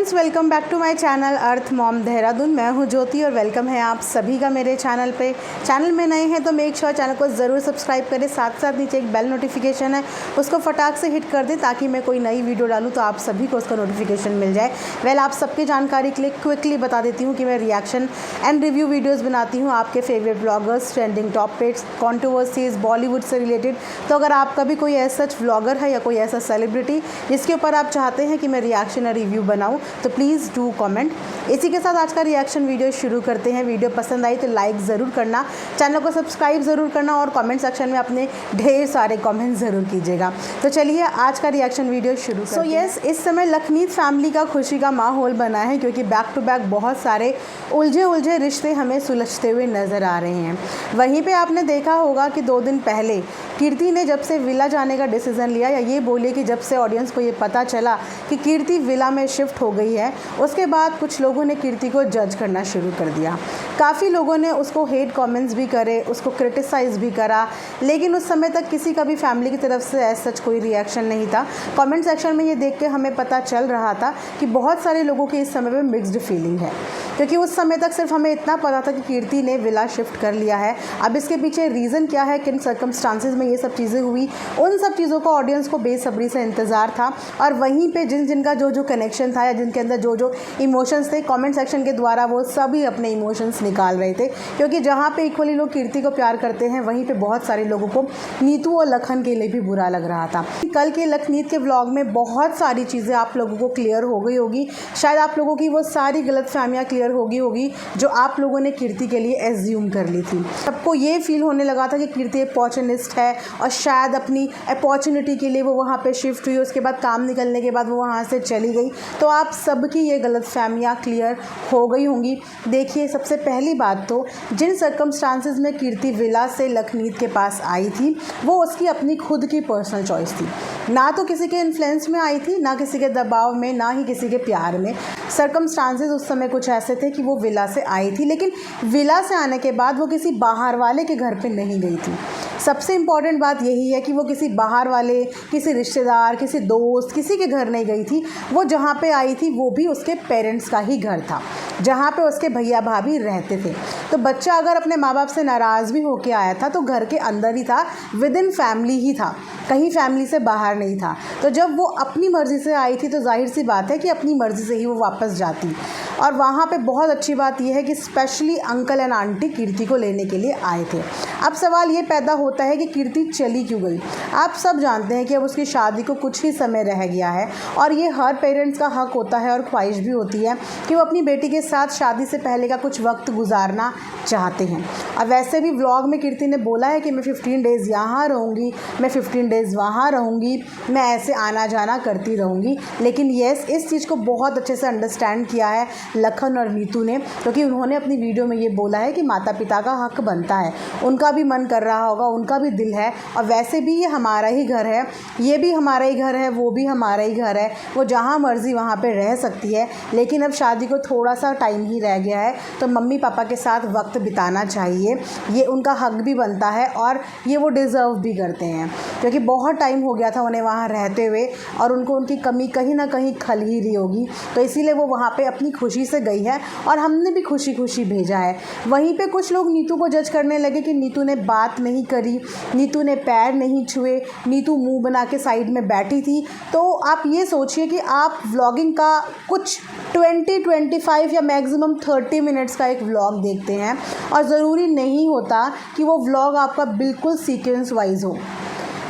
Friends, welcome back to my channel earth mom Dehradun. मैं हूं ज्योति और वेलकम है आप सभी का मेरे चैनल पे। चैनल में नए हैं तो मेक श्योर चैनल को ज़रूर सब्सक्राइब करें, साथ साथ नीचे एक बेल नोटिफिकेशन है उसको फटाक से हिट कर दें ताकि मैं कोई नई वीडियो डालूँ तो आप सभी को उसका नोटिफिकेशन मिल जाए। आप सबकी जानकारी के लिए क्विकली बता देती हूँ कि मैं रिएक्शन एंड रिव्यू वीडियोज़ बनाती हूँ आपके favourite bloggers, trending topics, controversies, Bollywood से रिलेटेड। तो अगर आपका भी कोई ऐसा ब्लॉगर है या कोई ऐसा सेलिब्रिटी जिसके ऊपर आप चाहते हैं कि मैं रिएक्शन या रिव्यू बनाऊं तो प्लीज़ डू कमेंट। इसी के साथ आज का रिएक्शन वीडियो शुरू करते हैं। वीडियो पसंद आई तो लाइक ज़रूर करना, चैनल को सब्सक्राइब ज़रूर करना और कमेंट सेक्शन में अपने ढेर सारे कमेंट ज़रूर कीजिएगा। तो चलिए आज का रिएक्शन वीडियो शुरू करते हैं। इस समय लखनीत फैमिली का खुशी का माहौल बना है क्योंकि बैक टू बैक बहुत सारे उलझे रिश्ते हमें सुलझते हुए नज़र आ रहे हैं। वहीं पे आपने देखा होगा कि 2 दिन पहले कीर्ति ने जब से विला जाने का डिसीज़न लिया, या ये बोलिए कि जब से ऑडियंस को ये पता चला कि कीर्ति विला में शिफ्ट हो गई है, उसके बाद कुछ लोगों ने कीर्ति को जज करना शुरू कर दिया। काफ़ी लोगों ने उसको हेट कमेंट्स भी करे, उसको क्रिटिसाइज़ भी करा, लेकिन उस समय तक किसी का भी फैमिली की तरफ से ऐसा सच कोई रिएक्शन नहीं था। कमेंट सेक्शन में ये देख के हमें पता चल रहा था कि बहुत सारे लोगों की इस समय पे मिक्स्ड फीलिंग है, क्योंकि उस समय तक सिर्फ हमें इतना पता था कि कीर्ति ने विला शिफ्ट कर लिया है। अब इसके पीछे रीज़न क्या है, किन सर्कमस्टांसेस में ये सब चीज़ें हुई, उन सब चीज़ों का ऑडियंस को बेसब्री से इंतज़ार था। और वहीं पे जिनका जो कनेक्शन था या जिनके अंदर जो इमोशंस थे, कमेंट सेक्शन के द्वारा वो सभी अपने इमोशंस निकाल रहे थे। क्योंकि जहाँ पे इक्वली लोग कीर्ति को प्यार करते हैं, वहीं पे बहुत सारे लोगों को नीतू और लखन के लिए भी बुरा लग रहा था। कल के लखनीत के व्लॉग में बहुत सारी चीज़ें आप लोगों को क्लियर हो गई होगी। शायद आप लोगों की वो सारी गलतफहमियां क्लियर होगी जो आप लोगों ने कीर्ति के लिए एज्यूम कर ली थी। सबको ये फील होने लगा था कि कीर्ति अपॉर्चुनिस्ट है और शायद अपनी अपॉर्चुनिटी के लिए वो वहाँ पे शिफ्ट हुई, उसके बाद काम निकलने के बाद वो वहाँ से चली गई। तो आप सबकी ये गलतफहमियां क्लियर हो गई होंगी। देखिए, सबसे पहली बात तो जिन सर्कमस्टांसेस में कीर्ति विला से लखनीत के पास आई थी वो उसकी अपनी खुद की पर्सनल चॉइस थी। ना तो किसी के इन्फ्लुएंस में आई थी, ना किसी के दबाव में, ना ही किसी के प्यार में। सर्कमस्टांसेस उस समय कुछ ऐसे थे कि वो विला से आई थी, लेकिन विला से आने के बाद वो किसी बाहर वाले के घर पे नहीं गई थी। सबसे इम्पॉर्टेंट बात यही है कि वो किसी बाहर वाले, किसी रिश्तेदार, किसी दोस्त, किसी के घर नहीं गई थी। वो जहाँ पे आई थी वो भी उसके पेरेंट्स का ही घर था, जहाँ पे उसके भैया भाभी रहते थे। तो बच्चा अगर अपने माँ बाप से नाराज़ भी होके आया था तो घर के अंदर ही था, विद इन फैमिली ही था, कहीं फैमिली से बाहर नहीं था। तो जब वो अपनी मर्ज़ी से आई थी तो जाहिर सी बात है कि अपनी मर्ज़ी से ही वो वापस जाती। और वहाँ पे बहुत अच्छी बात यह है कि स्पेशली अंकल एंड आंटी कीर्ति को लेने के लिए आए थे। अब सवाल ये पैदा होता है कि कीर्ति चली क्यों गई। आप सब जानते हैं कि अब उसकी शादी को कुछ ही समय रह गया है और ये हर पेरेंट्स का हक होता है और ख्वाहिश भी होती है कि वो अपनी बेटी के साथ शादी से पहले का कुछ वक्त गुजारना चाहते हैं। और वैसे भी व्लॉग में कीर्ति ने बोला है कि मैं 15 डेज़ यहाँ रहूँगी, मैं 15 डेज़ वहाँ रहूँगी, मैं ऐसे आना जाना करती रहूँगी। लेकिन येस, इस चीज़ को बहुत अच्छे से अंडरस्टैंड किया है लखन और नीतू ने, क्योंकि उन्होंने अपनी वीडियो में ये बोला है कि माता पिता का हक बनता है, उनका भी मन कर रहा होगा, उनका भी दिल है। और वैसे भी ये हमारा ही घर है, ये भी हमारा ही घर है, वो भी हमारा ही घर है, वो जहाँ मर्ज़ी वहाँ पे रह सकती है। लेकिन अब शादी को थोड़ा सा टाइम ही रह गया है तो मम्मी पापा के साथ वक्त बिताना चाहिए, ये उनका हक भी बनता है और ये वो डिज़र्व भी करते हैं, क्योंकि बहुत टाइम हो गया था उन्हें वहाँ रहते हुए और उनको उनकी कमी कहीं ना कहीं खल ही रही होगी। तो इसीलिए वो वहाँ पे अपनी खुशी से गई है और हमने भी खुशी खुशी भेजा है। वहीं पे कुछ लोग नीतू को जज करने लगे कि नीतू ने बात नहीं करी, नीतू ने पैर नहीं छुए, नीतू मुंह बना के साइड में बैठी थी। तो आप ये सोचिए कि आप व्लॉगिंग का कुछ 20-25 या मैक्सिमम 30 मिनट्स का एक व्लॉग देखते हैं और ज़रूरी नहीं होता कि वो व्लॉग आपका बिल्कुल सीक्वेंस वाइज हो।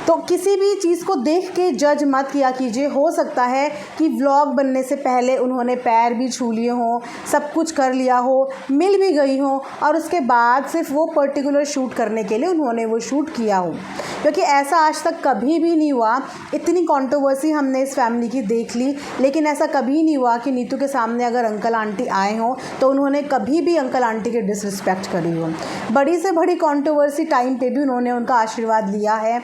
तो किसी भी चीज़ को देख के जज मत किया कीजिए। हो सकता है कि व्लॉग बनने से पहले उन्होंने पैर भी छू लिए हों, सब कुछ कर लिया हो, मिल भी गई हों और उसके बाद सिर्फ वो पर्टिकुलर शूट करने के लिए उन्होंने वो शूट किया हो, क्योंकि ऐसा आज तक कभी भी नहीं हुआ। इतनी कंट्रोवर्सी हमने इस फैमिली की देख ली, लेकिन ऐसा कभी नहीं हुआ कि नीतू के सामने अगर अंकल आंटी आए हों तो उन्होंने कभी भी अंकल आंटी के डिसरिस्पेक्ट करी हो। बड़ी से बड़ी कंट्रोवर्सी टाइम पे भी उन्होंने उनका आशीर्वाद लिया है,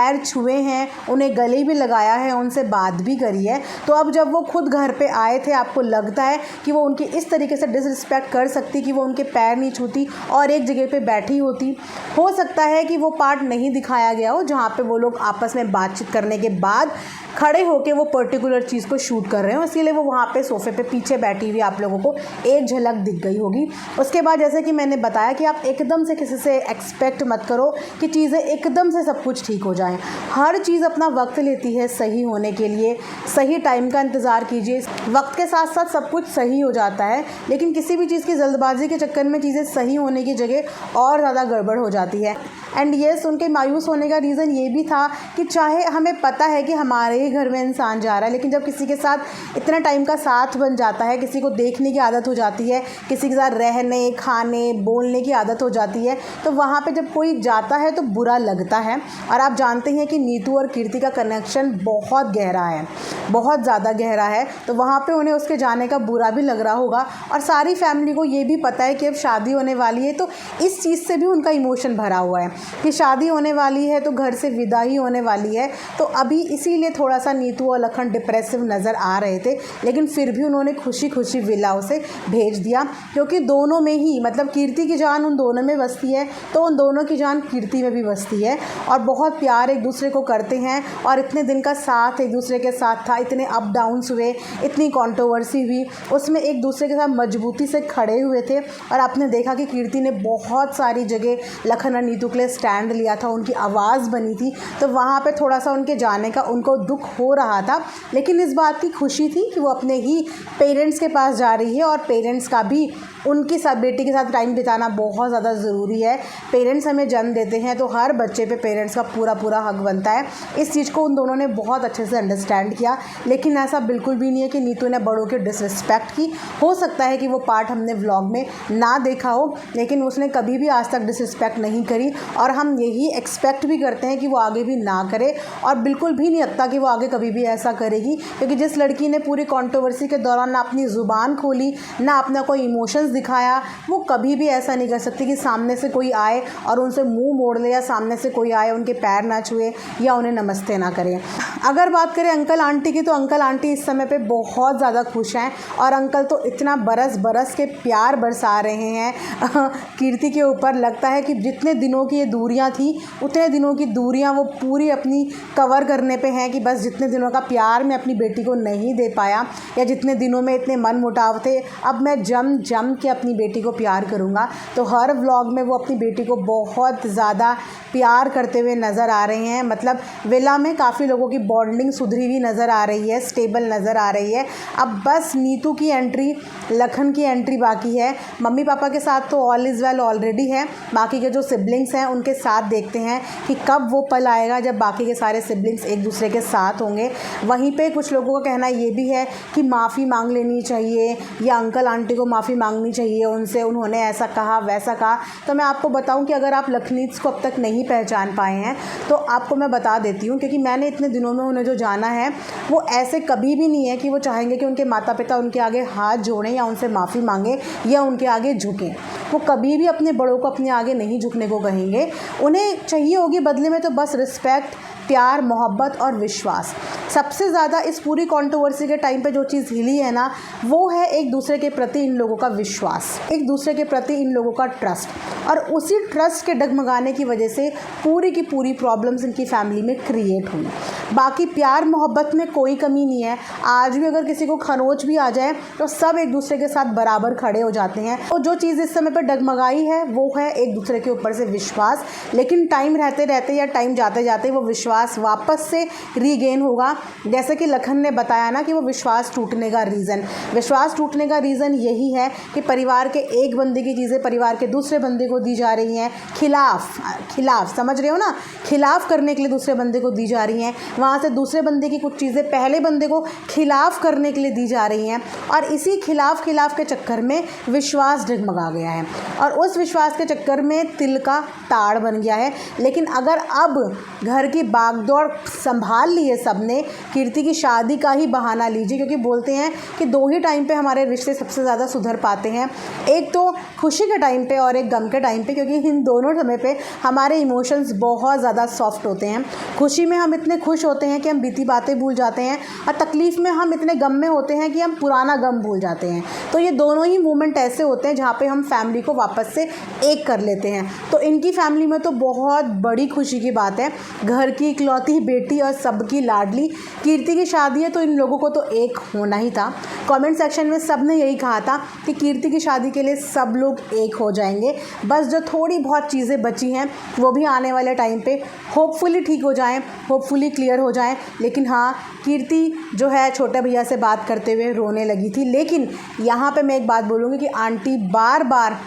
पैर छुए हैं, उन्हें गले भी लगाया है, उनसे बात भी करी है। तो अब जब वो खुद घर पे आए थे, आपको लगता है कि वो उनकी इस तरीके से डिसरिस्पेक्ट कर सकती कि वो उनके पैर नहीं छूती और एक जगह पे बैठी होती? हो सकता है कि वो पार्ट नहीं दिखाया गया हो जहाँ पे वो लोग आपस में बातचीत करने के बाद खड़े होके वो पर्टिकुलर चीज़ को शूट कर रहे हो, इसीलिए वो वहाँ पे सोफ़े पे पीछे बैठी हुई आप लोगों को एक झलक दिख गई होगी। उसके बाद जैसे कि मैंने बताया कि आप एकदम से किसी से एक्सपेक्ट मत करो कि चीज़ें एकदम से सब कुछ ठीक हो जाएं। हर चीज़ अपना वक्त लेती है सही होने के लिए, सही टाइम का इंतज़ार कीजिए। वक्त के साथ साथ सब कुछ सही हो जाता है, लेकिन किसी भी चीज़ की जल्दबाजी के चक्कर में चीज़ें सही होने की जगह और ज़्यादा गड़बड़ हो जाती है। एंड येस, उनके मायूस होने का रीज़न ये भी था कि चाहे हमें पता है कि हमारे ही घर में इंसान जा रहा है, लेकिन जब किसी के साथ इतना टाइम का साथ बन जाता है, किसी को देखने की आदत हो जाती है, किसी के साथ रहने, खाने, बोलने की आदत हो जाती है, तो वहाँ पे जब कोई जाता है तो बुरा लगता है। और आप जानते हैं कि नीतू और कीर्ति का कनेक्शन बहुत गहरा है, बहुत ज़्यादा गहरा है, तो वहाँ पे उन्हें उसके जाने का बुरा भी लग रहा होगा। और सारी फैमिली को ये भी पता है कि अब शादी होने वाली है, तो इस चीज़ से भी उनका इमोशन भरा हुआ है कि शादी होने वाली है तो घर से विदा ही होने वाली है। तो अभी इसीलिए थोड़ा सा नीतू और लखन डिप्रेसिव नज़र आ रहे थे, लेकिन फिर भी उन्होंने खुशी खुशी विला उसे भेज दिया, क्योंकि दोनों में ही, मतलब कीर्ति की जान उन दोनों में बसती है तो उन दोनों की जान कीर्ति में भी बसती है, और बहुत प्यार एक दूसरे को करते हैं। और इतने दिन का साथ एक दूसरे के साथ था, इतने अप डाउन्स हुए, इतनी कंट्रोवर्सी हुई, उसमें एक दूसरे के साथ मजबूती से खड़े हुए थे। और आपने देखा कि कीर्ति ने बहुत सारी जगह लखन और नीतू के लिए स्टैंड लिया था, उनकी आवाज़ बनी थी। तो वहाँ पे थोड़ा सा उनके जाने का उनको दुख हो रहा था, लेकिन इस बात की खुशी थी कि वो अपने ही पेरेंट्स के पास जा रही है, और पेरेंट्स का भी उनकी साथ, बेटी के साथ टाइम बिताना बहुत ज़्यादा ज़रूरी है। पेरेंट्स हमें जन्म देते हैं तो हर बच्चे पे पेरेंट्स का पूरा पूरा हक बनता है। इस चीज़ को उन दोनों ने बहुत अच्छे से अंडरस्टैंड किया, लेकिन ऐसा बिल्कुल भी नहीं है कि नीतू ने बड़ों की डिसरिस्पेक्ट की। हो सकता है कि वो पार्ट हमने व्लॉग में ना देखा हो, लेकिन उसने कभी भी आज तक डिसरिस्पेक्ट नहीं करी, और हम यही एक्सपेक्ट भी करते हैं कि वो आगे भी ना करे, और बिल्कुल भी नहीं लगता कि वो आगे कभी भी ऐसा करेगी, क्योंकि जिस लड़की ने पूरी कंट्रोवर्सी के दौरान ना अपनी ज़ुबान खोली, ना अपना कोई इमोशंस दिखाया, वो कभी भी ऐसा नहीं कर सकती कि सामने से कोई आए और उनसे मुंह मोड़ ले, या सामने से कोई आए उनके पैर ना छुए या उन्हें नमस्ते ना करें। अगर बात करें अंकल आंटी की, तो अंकल आंटी इस समय पे बहुत ज़्यादा खुश हैं, और अंकल तो इतना बरस बरस के प्यार बरसा रहे हैं कीर्ति के ऊपर। लगता है कि जितने दिनों की ये दूरियां थी, उतने दिनों की दूरियां वो पूरी अपनी कवर करने पे हैं, कि बस जितने दिनों का प्यार मैं अपनी बेटी को नहीं दे पाया, या जितने दिनों में इतने मन मुटाव थे, अब मैं जम जम के अपनी बेटी को प्यार करूँगा। तो हर व्लॉग में वो अपनी बेटी को बहुत ज़्यादा प्यार करते हुए नज़र आ रहे हैं। मतलब विला में काफ़ी लोगों की बॉन्डिंग सुधरी हुई नज़र आ रही है, स्टेबल नज़र आ रही है। अब बस नीतू की एंट्री, लखन की एंट्री बाकी है। मम्मी पापा के साथ तो ऑल इज़ वेल ऑलरेडी है, बाकी के जो सिबलिंग्स हैं उनके साथ देखते हैं कि कब वो पल आएगा जब बाकी के सारे सिबलिंग्स एक दूसरे के साथ होंगे। वहीं पे कुछ लोगों का कहना ये भी है कि माफ़ी मांग लेनी चाहिए, या अंकल आंटी को माफ़ी मांगनी चाहिए उनसे, उन्होंने ऐसा कहा वैसा कहा। तो मैं आपको बताऊं कि अगर आप लखनीज को अब तक नहीं पहचान पाए हैं, तो आपको मैं बता देती हूँ, क्योंकि मैंने इतने दिनों में उन्हें जो जाना है, वो ऐसे कभी भी नहीं है कि वो चाहेंगे कि उनके माता पिता उनके आगे हाथ जोड़ें या उनसे माफ़ी मांगें या उनके आगे झुकें। वो कभी भी अपने बड़ों को अपने आगे नहीं झुकने को कहेंगे। उन्हें चाहिए होगी बदले में तो बस रिस्पेक्ट, प्यार, मोहब्बत और विश्वास। सबसे ज़्यादा इस पूरी कंट्रोवर्सी के टाइम पे जो चीज़ हिली है ना, वो है एक दूसरे के प्रति इन लोगों का विश्वास, एक दूसरे के प्रति इन लोगों का ट्रस्ट। और उसी ट्रस्ट के डगमगाने की वजह से पूरी की पूरी प्रॉब्लम्स इनकी फैमिली में क्रिएट हुई। बाकी प्यार मोहब्बत में कोई कमी नहीं है। आज भी अगर किसी को खरोच भी आ जाए तो सब एक दूसरे के साथ बराबर खड़े हो जाते हैं। तो जो चीज़ इस समय पर डगमगाई है वो है एक दूसरे के ऊपर से विश्वास। लेकिन टाइम रहते रहते या टाइम जाते जाते वो विश्वास वापस से रीगेन होगा। जैसे कि लखन ने बताया ना कि वो विश्वास टूटने का रीज़न यही है कि परिवार के एक बंदे की चीज़ें परिवार के दूसरे बंदे को दी जा रही हैं, खिलाफ समझ रहे हो ना, खिलाफ करने के लिए दूसरे बंदे को दी जा रही हैं। वहाँ से दूसरे बंदे की कुछ चीज़ें पहले बंदे को खिलाफ़ करने के लिए दी जा रही हैं और इसी खिलाफ के चक्कर में विश्वास डगमगा गया है और उस विश्वास के चक्कर में तिल का ताड़ बन गया है। लेकिन अगर अब घर की बागडोर संभाल ली है सबने, कीर्ति की शादी का ही बहाना लीजिए, क्योंकि बोलते हैं कि दो ही टाइम पे हमारे रिश्ते सबसे ज़्यादा सुधर पाते हैं, एक तो खुशी के टाइम पे और एक गम के टाइम पे, क्योंकि इन दोनों समय पे हमारे इमोशंस बहुत ज़्यादा सॉफ्ट होते हैं। खुशी में हम इतने खुश होते हैं कि हम बीती बातें भूल जाते हैं और तकलीफ़ में हम इतने गम में होते हैं कि हम पुराना गम भूल जाते हैं। तो ये दोनों ही मोमेंट ऐसे होते हैं जहाँ पे हम फैमिली को वापस से एक कर लेते हैं। तो इनकी फैमिली में तो बहुत बड़ी खुशी की बात है, घर की इकलौती बेटी और सबकी लाडली कीर्ति की शादी है, तो इन लोगों को तो एक होना ही था। कमेंट सेक्शन में सब ने यही कहा था कि कीर्ति की शादी के लिए सब लोग एक हो जाएंगे, बस जो थोड़ी बहुत चीज़ें बची हैं वो भी आने वाले टाइम पे होपफुली ठीक हो जाएं, होपफुली क्लियर हो जाएं। लेकिन हाँ, कीर्ति जो है छोटे भैया से बात करते हुए रोने लगी थी। लेकिन यहाँ पे मैं एक बात बोलूँगी कि आंटी बार बार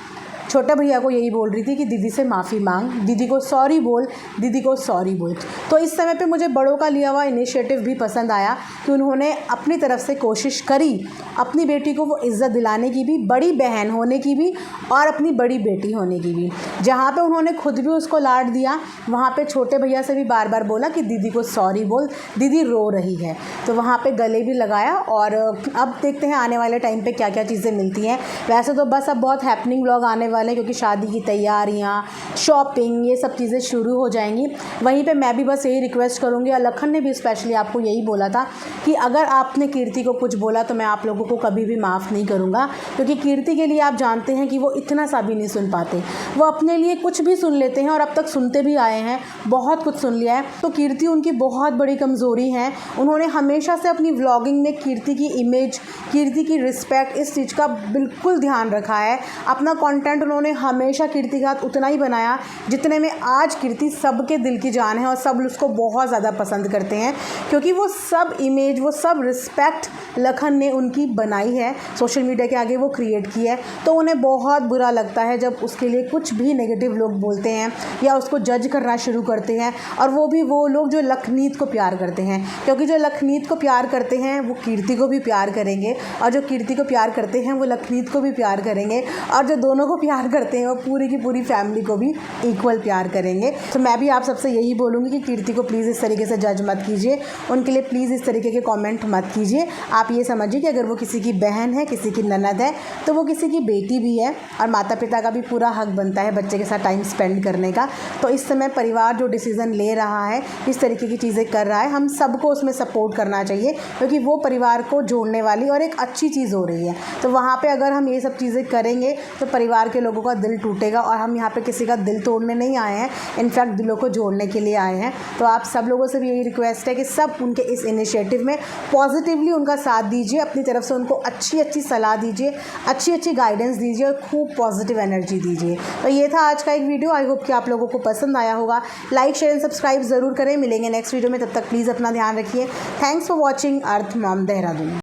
छोटे भैया को यही बोल रही थी कि दीदी से माफ़ी मांग, दीदी को सॉरी बोल, दीदी को सॉरी बोल। तो इस समय पे मुझे बड़ों का लिया हुआ इनिशिएटिव भी पसंद आया कि उन्होंने अपनी तरफ से कोशिश करी अपनी बेटी को वो इज़्ज़त दिलाने की भी, बड़ी बहन होने की भी और अपनी बड़ी बेटी होने की भी। जहाँ पे उन्होंने खुद भी उसको लाड दिया, वहाँ पे छोटे भैया से भी बार बार बोला कि दीदी को सॉरी बोल, दीदी रो रही है। तो वहाँ पे गले भी लगाया और अब देखते हैं आने वाले टाइम पे क्या क्या चीज़ें मिलती हैं। वैसे तो बस अब बहुत हैपनिंग व्लॉग आने वाले हैं, क्योंकि शादी की तैयारियाँ, शॉपिंग, ये सब चीज़ें शुरू हो जाएंगी। वहीं पे मैं भी बस यही रिक्वेस्ट करूँगी, और लखन ने भी स्पेशली आपको यही बोला था कि अगर आपने कीर्ति को कुछ बोला तो मैं आप लोगों को कभी भी माफ़ नहीं करूँगा, क्योंकि कीर्ति के लिए आप जानते हैं कि वो इतना सा भी नहीं सुन पाते, वो अपने लिए कुछ भी सुन लेते हैं और अब तक सुनते भी आए हैं, बहुत कुछ सुन लिया है। तो कीर्ति उनकी बहुत बड़ी कमज़ोरी है। उन्होंने हमेशा से अपनी व्लॉगिंग में कीर्ति की इमेज, कीर्ति की रिस्पेक्ट, इस चीज़ का बिल्कुल ध्यान रखा है। अपना कंटेंट उन्होंने हमेशा कीर्ति का उतना ही बनाया जितने में आज कीर्ति सबके दिल की जान है और सब उसको बहुत ज़्यादा पसंद करते हैं, क्योंकि वो सब इमेज, वो सब रिस्पेक्ट लखन ने उनकी बनाई है, सोशल मीडिया के आगे वो क्रिएट की है। तो उन्हें बहुत बुरा लगता है जब उसके लिए कुछ भी नेगेटिव लोग बोलते हैं या उसको जज करना शुरू करते हैं, और वो भी वो लोग जो लखनीत को प्यार करते हैं, क्योंकि जो लखनीत को प्यार करते हैं वो कीर्ति को भी प्यार करेंगे, और जो कीर्ति को प्यार करते हैं वो लखनीत को भी प्यार करेंगे, और जो दोनों को प्यार करते हैं वो पूरी की पूरी फैमिली को भी इक्वल प्यार करेंगे। तो मैं भी आप सबसे यही बोलूँगी कि कीर्ति को प्लीज़ इस तरीके से जज मत कीजिए, उनके लिए प्लीज़ इस तरीके के कमेंट मत कीजिए। आप ये समझिए कि अगर वो किसी की बहन है, किसी की ननद है, तो वो किसी की बेटी भी है, और माता पिता का भी पूरा हक बनता है बच्चे के साथ टाइम स्पेंड करने का। तो इस समय परिवार जो डिसीज़न ले रहा है, इस तरीके की चीज़ें कर रहा है, हम सबको उसमें सपोर्ट करना चाहिए, क्योंकि वो परिवार को जोड़ने वाली और एक अच्छी चीज़ हो रही है। तो वहाँ पर अगर हम ये सब चीज़ें करेंगे तो परिवार के लोगों का दिल टूटेगा, और हम यहाँ पे किसी का दिल तोड़ने नहीं आए हैं, इनफैक्ट दिलों को जोड़ने के लिए आए हैं। तो आप सब लोगों से भी यही रिक्वेस्ट है कि सब उनके इस इनिशिएटिव में पॉजिटिवली उनका साथ दीजिए, अपनी तरफ से उनको अच्छी अच्छी सलाह दीजिए, अच्छी अच्छी गाइडेंस दीजिए और खूब पॉजिटिव एनर्जी दीजिए। तो ये था आज का एक वीडियो, आई होप कि आप लोगों को पसंद आया होगा। लाइक, शेयर एंड सब्सक्राइब ज़रूर करें। मिलेंगे नेक्स्ट वीडियो में, तब तक प्लीज़ अपना ध्यान रखिए। Thanks for watching earth mom Dehradun.